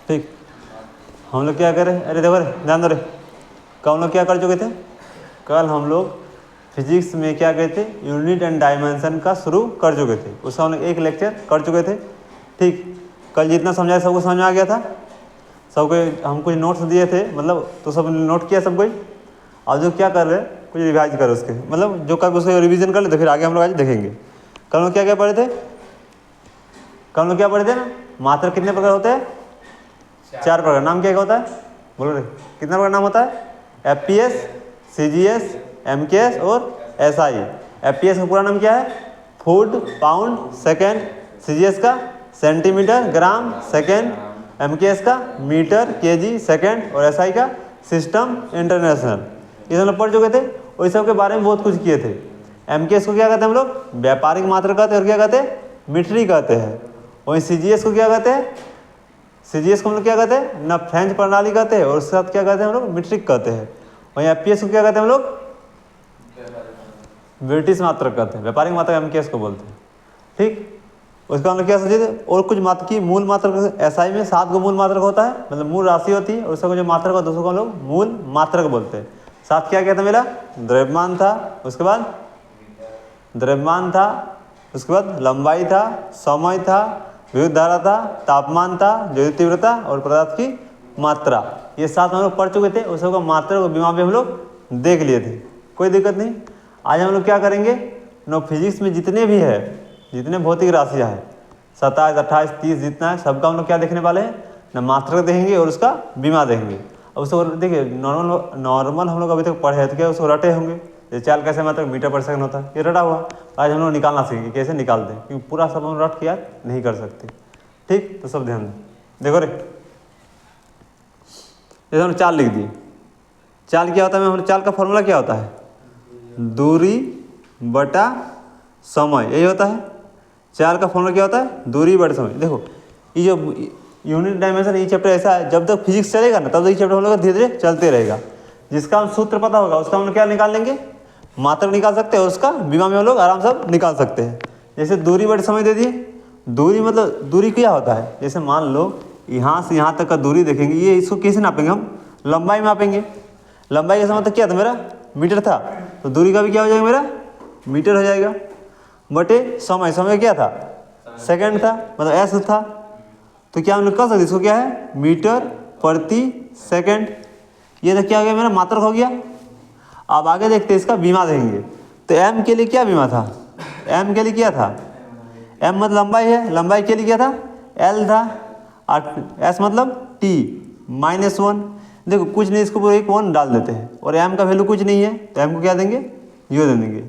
ठीक, हम लोग क्या करें, अरे देखो रे ध्यान दो रे, कल हम लोग क्या कर चुके थे, कल हम लोग फिजिक्स में क्या कहते थे, यूनिट एंड डायमेंशन का शुरू कर चुके थे, उसका हम लोग एक लेक्चर कर चुके थे। ठीक, कल जितना समझाया सबको समझ में आ गया था, सबको हम कुछ नोट्स दिए थे, मतलब तो सब नोट किया सब कोई। अब जो क्या कर रहे हैं कुछ रिवाइज करो उसके, मतलब जो कर उसको रिवीजन कर ले, तो फिर आगे हम लोग आज देखेंगे। कल हम क्या क्या पढ़े थे, कल हम लोग क्या पढ़े थे ना, मात्रक कितने प्रकार होते हैं, 4 प्रकार। नाम क्या क्या होता है, बोलो रे, कितना प्रकार नाम होता है, FPS, CGS, MKS और SI। FPS का पूरा नाम क्या है, फुट पाउंड सेकेंड, CGS का सेंटीमीटर ग्राम सेकेंड, MKS का मीटर केजी सेकेंड और SI का सिस्टम इंटरनेशनल। ये हम लोग पढ़ चुके थे और इस सब के बारे में बहुत कुछ किए थे। MKS को क्या कहते हैं हम लोग, व्यापारिक मात्रा कहते हैं, और क्या कहते हैं, मीट्री कहते हैं। वहीं CGS को क्या कहते हैं, CGS को हम लोग क्या कहते हैं ना, फ्रेंच प्रणाली कहते हैं, और उसके साथ क्या कहते हैं हम लोग, मीट्रिक कहते हैं। वहीं FPS को क्या कहते हैं हम लोग, ब्रिटिश मात्रक कहते हैं, व्यापारिक मात्रक MKS को बोलते हैं। ठीक, उसका हम लोग क्या सोचे थे, और कुछ मात्र की मूल मात्रक, SI में 7 को मूल मात्रक होता है, मतलब मूल राशि होती है, और उसका जो मात्रक होता है उसको हम लोग मूल मात्रक बोलते हैं। 7 क्या था मेरा, द्रव्यमान था, उसके बाद द्रव्यमान था, उसके बाद लंबाई था, समय था, विद्युत धारा था, तापमान था, ज्योति तीव्रता और पदार्थ की मात्रा। ये 7 हम लोग पढ़ चुके थे, उस सबका मात्रा और बीमा भी हम लोग देख लिए थे, कोई दिक्कत नहीं। आज हम लोग क्या करेंगे, नो फिजिक्स में जितने भी है, जितने भौतिक राशियाँ हैं 27, 28, 30 जितना है, सबका हम लोग क्या देखने वाले हैं ना, मात्रक देखेंगे और उसका बीमा देखेंगे। अब उसको देखिए नॉर्मल हम लोग अभी तक पढ़े हैं, तो क्या उसको रटे होंगे, ये चाल कैसे मात्रक मीटर पर सेकंड होता है, ये रटा हुआ। आज हम लोग निकालना सीखेंगे कैसे निकालते हैं, क्योंकि पूरा सब हम रट के याद नहीं कर सकते। ठीक, तो सब ध्यान दें, देखो रे, जैसे हमने चाल लिख दी, चाल क्या होता है, हम चाल का फॉर्मूला क्या होता है, दूरी बटा समय, यही होता है। चाल का फॉर्मूला क्या होता है, दूरी बटा समय। देखो ये जो यूनिट डायमेंशन ये चैप्टर ऐसा है, जब तक फिजिक्स चलेगा ना तब तक ये चैप्टर हम लोग धीरे धीरे चलते रहेगा। जिसका हम सूत्र पता होगा उसका हम लोग क्या निकाल लेंगे, मात्रक निकाल सकते हैं, और उसका बीमा में हम लोग आराम से निकाल सकते हैं। जैसे दूरी बटे समय दे दिए, दूरी मतलब दूरी क्या होता है, जैसे मान लो यहाँ से यहाँ तक का दूरी देखेंगे, ये इसको कैसे नापेंगे हम, लंबाई मापेंगे। लंबाई का मतलब क्या था मेरा, मीटर था, तो दूरी का भी क्या हो जाएगा मेरा, मीटर हो जाएगा, बटे समय, समय क्या था, सेकंड था, मतलब एस था। तो क्या हम लोग कर सकते इसको, क्या है, मीटर प्रति सेकंड। ये तो क्या हो गया मेरा, मात्रक हो गया। अब आगे देखते हैं इसका बीमा देंगे, तो एम के लिए क्या बीमा था, एम के लिए क्या था, एम मतलब लंबाई है, लंबाई के लिए क्या था, एल था, और एस मतलब टी -1। देखो कुछ नहीं, इसको एक 1 डाल देते हैं, और एम का वैल्यू कुछ नहीं है, तो एम को क्या देंगे, यो दे देंगे।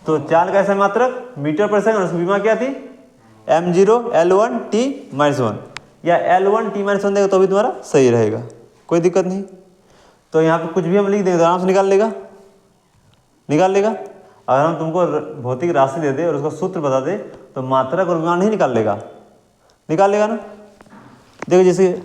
तो चाल का ऐसा मात्रक मीटर पर सेकंड, उसकी बीमा क्या थी, m0 L1 T -1, या L1 T -1 देगा तो भी तुम्हारा सही रहेगा, कोई दिक्कत नहीं। तो यहाँ पे कुछ भी हम लिख देंगे तो आराम से निकाल लेगा, निकाल लेगा। अगर हम तुमको भौतिक राशि दे दे और उसका सूत्र बता दे, तो मात्रक और विमान नहीं निकाल लेगा, निकाल लेगा ना। देखो जैसे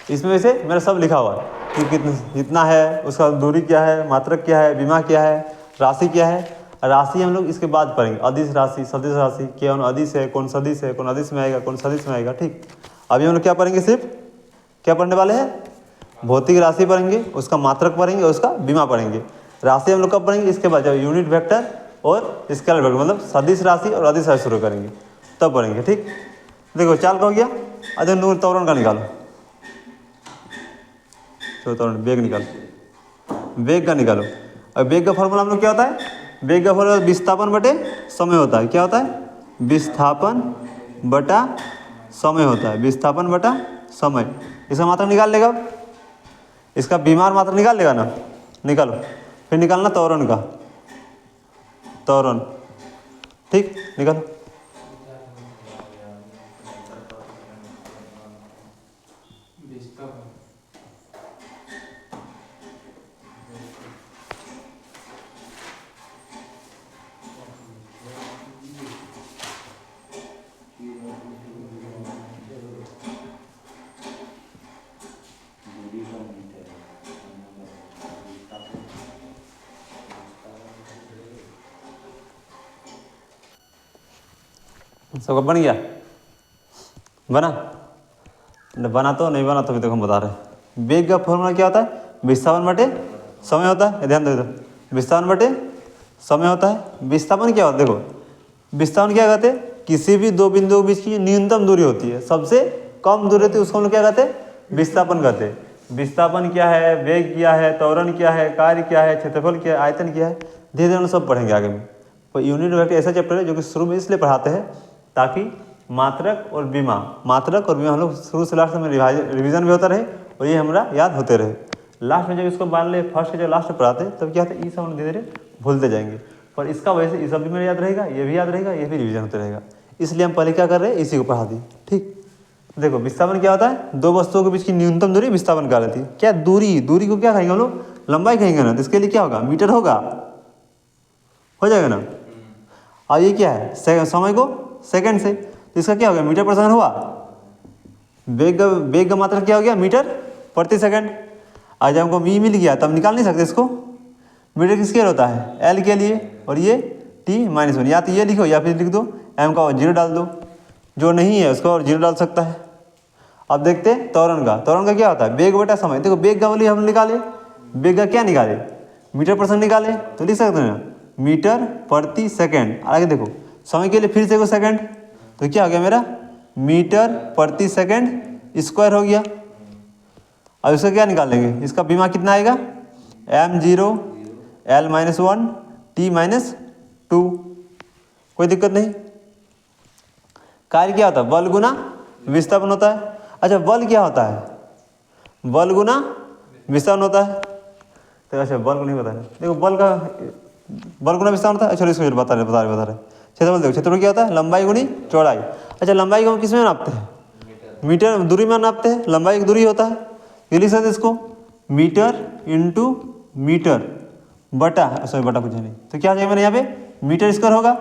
इसमें वैसे मेरा सब लिखा हुआ है कि कितना जितना है, उसका दूरी क्या है, मात्रक क्या है, बीमा क्या है, राशि क्या है। राशि हम लोग इसके बाद पढ़ेंगे, अदिश राशि, सदिश राशि, कौन अदिश है, कौन सदिश है, कौन अदिश में आएगा, कौन सदिश में आएगा। ठीक, अभी हम लोग क्या पढ़ेंगे, सिर्फ क्या पढ़ने वाले हैं, भौतिक राशि पढ़ेंगे, उसका मात्रक पढ़ेंगे, उसका बीमा पढ़ेंगे। राशि हम लोग कब पढ़ेंगे, इसके बाद जब यूनिट वेक्टर और स्केलर वेक्टर, मतलब सदिश राशि और अदिश राशि शुरू करेंगे तब पढ़ेंगे। ठीक, देखो चाल का हो गया, अरे नूर त्वरण का निकालो, तो त्वरण वेग निकालो, वेग का निकालो। अब वेग का फॉर्मूला हम लोग क्या होता है, वेग का फॉर्मूला विस्थापन बटे समय होता है। क्या होता है, विस्थापन बटा समय होता है, विस्थापन बटा समय। इसका मात्रक निकाल लेगा, इसका बीमार मात्रक निकाल लेगा ना, निकालो। फिर निकालना त्वरण का, त्वरण। ठीक, निकालो। सबका बन गया, बना। बना तो नहीं बना तो भी देखो हम बता रहे हैं। वेग का फॉर्मूला क्या होता है? विस्थापन बटे समय होता है। ध्यान दे दो, विस्थापन बटे समय होता है। विस्थापन क्या होता है? देखो विस्थापन क्या कहते हैं? किसी भी दो बिंदुओं के बीच की न्यूनतम दूरी होती है, सबसे कम दूरी होती है, उसको हम लोग क्या कहते हैं? विस्थापन कहते हैं। विस्थापन क्या है, वेग क्या है, त्वरण क्या है, कार्य क्या है, क्षेत्रफल क्या है, आयतन क्या है, धीरे धीरे हम सब पढ़ेंगे आगे में। तो यूनिट वेक्टर ऐसा चैप्टर है जो कि शुरू में इसलिए पढ़ाते हैं ताकि मात्रक और विमा हम लोग शुरू से लास्ट में रिवीजन भी होता रहे और ये हमारा याद होते रहे। लास्ट में जब इसको मान ले फर्स्ट जो लास्ट में पढ़ाते तब क्या होता है, ये सब हम धीरे धीरे भूलते जाएंगे। पर इसका वजह से ये सब भी मेरा याद रहेगा, ये भी याद रहेगा, ये भी रिवीजन होते रहेगा। इसलिए हम पहले क्या कर रहे हैं, इसी को पढ़ा दी। ठीक, देखो विस्थापन क्या होता है? दो वस्तुओं के बीच की न्यूनतम दूरी विस्थापन कहलाती है। क्या दूरी को क्या कहेंगे हम लोग? लंबाई कहेंगे ना। तो इसके लिए क्या होगा? मीटर होगा, हो जाएगा ना। और ये क्या है? समय को सेकंड से, तो इसका क्या हो गया? मीटर पर सेकंड हुआ। वेग का मात्रा क्या हो गया? मीटर प्रति सेकंड। आज हमको मी मिल गया तब निकाल नहीं सकते इसको। मीटर किसके लिए होता है? एल के लिए, और ये t-1, या तो ये लिखो या फिर लिख दो एम का 0 डाल दो, जो नहीं है उसको और 0 डाल सकता है। अब देखते हैं त्वरण का क्या होता है? वेग बटा समय। देखो वेग का वैल्यू हम निकाले, वेग का क्या निकाले? मीटर पर सेकंड निकाले, तो लिख सकते हैं ना मीटर प्रति सेकंड। आगे देखो समय के लिए फिर से सेकंड, तो क्या हो गया मेरा? मीटर प्रति सेकंड स्क्वायर हो गया। अब इसका क्या निकालेंगे? इसका विमा कितना आएगा? m0 l-1 t-2। कोई दिक्कत नहीं। कार्य क्या होता है? बल गुना विस्थापन होता है। अच्छा बल क्या होता है? बल गुना विस्थापन होता है। तो अच्छा बल को नहीं बताया, देखो बल गुना विस्थापन होता है। अच्छा इसको बता रहे क्षेत्रफल देखो, क्षेत्रफल क्या होता है? लंबाई गुनी चौड़ाई। अच्छा लंबाई को हम किस में नापते हैं? मीटर दूरी में नापते हैं। लंबाई एक दूरी होता है, ये लिख सकते इसको मीटर इंटू मीटर बटा कुछ नहीं, तो क्या हो जाएगा मेरे यहाँ पे? मीटर स्क्वायर होगा।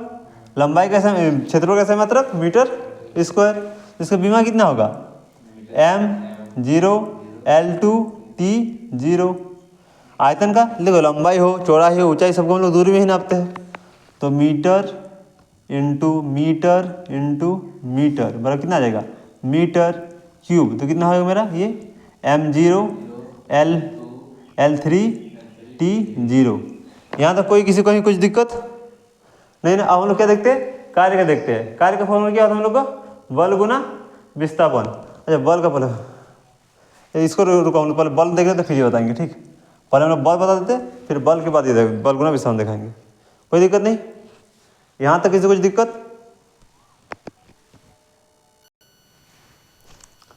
लंबाई का क्षेत्रफल कैसे मात्रक? Metre square. इसका विमा कितना होगा? m0 l2 t0। आयतन का देखो लंबाई हो चौड़ाई हो ऊंचाई सबको हम लोग दूरी में ही नापते हैं, तो मीटर इंटू मीटर बराबर कितना आ जाएगा? Metre cube. तो कितना होगा मेरा? ये m0 l3 t0। यहाँ तक कोई किसी को ही कुछ दिक्कत नहीं ना। अब हम लोग क्या देखते हैं? कार्य का देखते हैं। कार्य का फॉर्मूला क्या होता है हम लोग का? बल गुना विस्थापन। अच्छा बल का पहले इसको रुको, हम लोग पहले बल देख रहे तो फिर ये बताएंगे। ठीक, पहले हम लोग बल बता देते फिर बल के बाद ये बल गुना विस्थापन दिखाएंगे। कोई दिक्कत नहीं, यहाँ तक किसी को कुछ दिक्कत?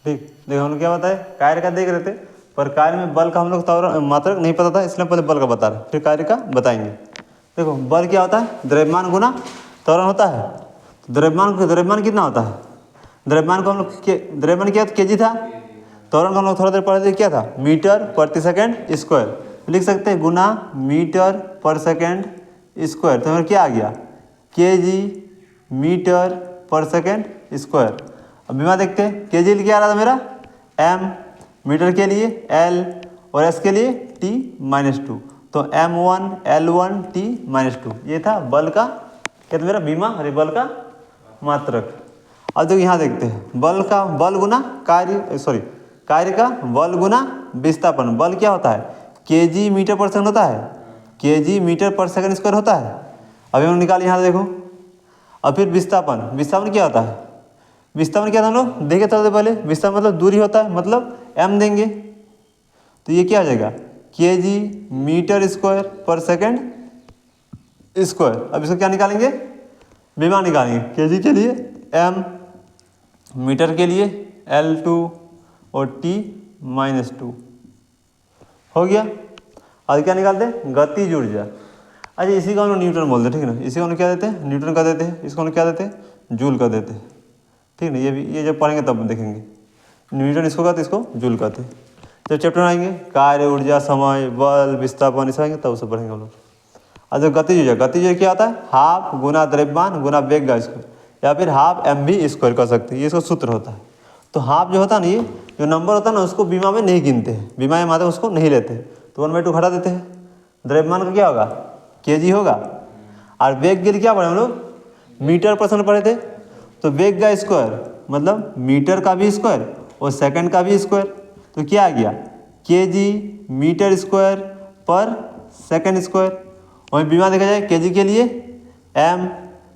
ठीक, देखो हम लोग क्या बताए? कार्य का देख रहे थे, पर कार्य में बल का हम लोग मात्रक नहीं पता था, इसलिए पहले बल का बता रहे, फिर कार्य का बताएंगे। देखो बल क्या होता है? द्रव्यमान गुना त्वरण होता है। तो द्रव्यमान कितना होता है? द्रव्यमान को हम लोग द्रव्यमान क्या केजी था, त्वरण को हम लोग थोड़ा देर पढ़े थे क्या था? मीटर प्रति सेकंड स्क्वायर। लिख सकते हैं गुना मीटर पर सेकंड स्क्वायर, तो हमारा क्या आ गया? केजी मीटर पर सेकंड स्क्वायर। अब विमा देखते हैं, केजी क्या आ रहा था मेरा? m, मीटर के लिए l और s के लिए t-2, तो m1 l1 t-2। ये था बल का क्या था मेरा? विमा, अरे बल का मात्रक। अब देखो यहाँ देखते हैं बल गुना कार्य का बल गुना विस्थापन। बल क्या होता है? केजी मीटर पर सेकंड होता है, केजी मीटर पर सेकंड स्क्वायर होता है। अभी हम निकाले यहाँ देखो। अब फिर विस्थापन क्या होता है? विस्थापन क्या था हम लोग देखे थोड़ा देर पहले? विस्थापन मतलब दूरी होता है, मतलब m देंगे, तो ये क्या हो जाएगा? केजी मीटर स्क्वायर पर सेकंड स्क्वायर। अब इसको क्या निकालेंगे? विमा निकालेंगे। केजी के लिए m, मीटर के लिए l2 और t-2 हो गया। आज क्या निकालते हैं? गतिज ऊर्जा। अच्छा इसी को हम न्यूटन बोलते हैं, ठीक है ना। इसी को हम क्या देते हैं? न्यूटन का देते हैं। इसको हम क्या देते हैं? जूल का देते हैं, ठीक है ना। ये जब पढ़ेंगे तब देखेंगे। न्यूटन इसको कहते हैं, इसको जूल कहते हैं। जब चैप्टर आएंगे कार्य ऊर्जा समय बल विस्थापन इस आएंगे तब उसे पढ़ेंगे हम लोग। अच्छा गतिज ऊर्जा क्या होता है? हाफ गुना द्रव्यमान गुना वेग का स्क्वायर, या फिर हाफ mv स्क्वायर कर सकते हैं। ये इसका सूत्र होता है। तो हाफ जो होता है ना, ये जो नंबर होता है ना उसको विमा में नहीं गिनते हैं, विमा में मात्रा उसको नहीं लेते हैं, तो 1/2 घटा देते हैं। द्रव्यमान का क्या होगा? केजी होगा। और वेग के लिए क्या पढ़े हम लोग? मीटर पर सेकंड पढ़े थे, तो वेग का स्क्वायर मतलब मीटर का भी स्क्वायर और सेकंड का भी स्क्वायर, तो क्या आ गया केजी मीटर स्क्वायर पर सेकंड स्क्वायर। वहीं बीमा देखा जाए केजी के लिए एम,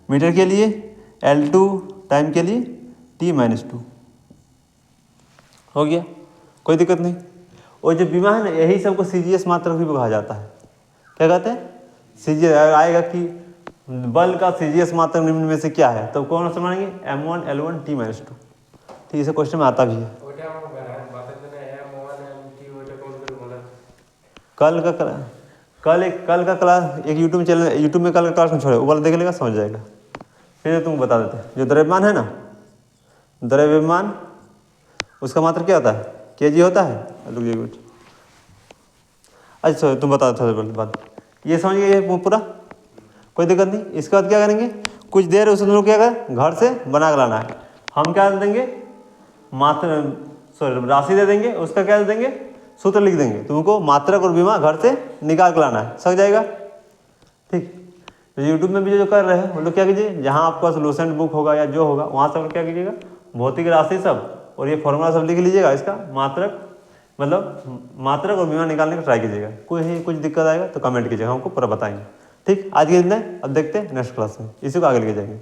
मीटर के लिए L2, टाइम के लिए T-2 हो गया, कोई दिक्कत नहीं। और जो बीमा है ना यही सबको CGS मात्रक भी कहा जाता है। क्या कहते हैं CGS। आएगा कि बल का CGS मात्रक निम्न में से क्या है, तो कौन सा मानेंगे M1 L1 T-2। ठीक, इसे क्वेश्चन में आता भी है। कल का क्लास एक यूट्यूब में कल का क्लास में छोड़े वो वाला देख लेगा, समझ जाएगा। फिर तुमको बता देते हैं जो द्रव्यमान है ना, द्रव्यमान उसका मात्र क्या होता है केजी होता है। रुक जाइए कुछ, अच्छा तुम बता दो बात, ये समझ गए पूरा, कोई दिक्कत नहीं। इसके बाद क्या करेंगे, कुछ देर उस लोग क्या करें घर से बना कर लाना है। हम क्या देंगे मात्र राशि दे देंगे, उसका क्या दे देंगे सूत्र लिख देंगे, तुमको मात्रक और बीमा घर से निकाल कर लाना है, समझ जाएगा। ठीक, तो यूट्यूब में भी जो कर रहे हैं वो लोग क्या कीजिए, जहाँ आपका सोल्यूशन बुक होगा या जो होगा वहाँ सब क्या कीजिएगा भौतिक राशि सब और ये फॉर्मूला सब लिख लीजिएगा, इसका मात्रक मतलब मात्रक और बीमा निकालने का ट्राई कीजिएगा। कुछ दिक्कत आएगा तो कमेंट कीजिएगा, हमको पूरा बताएंगे। ठीक, आज के दिन अब देखते हैं नेक्स्ट क्लास में, इसी को आगे लेके जाएंगे।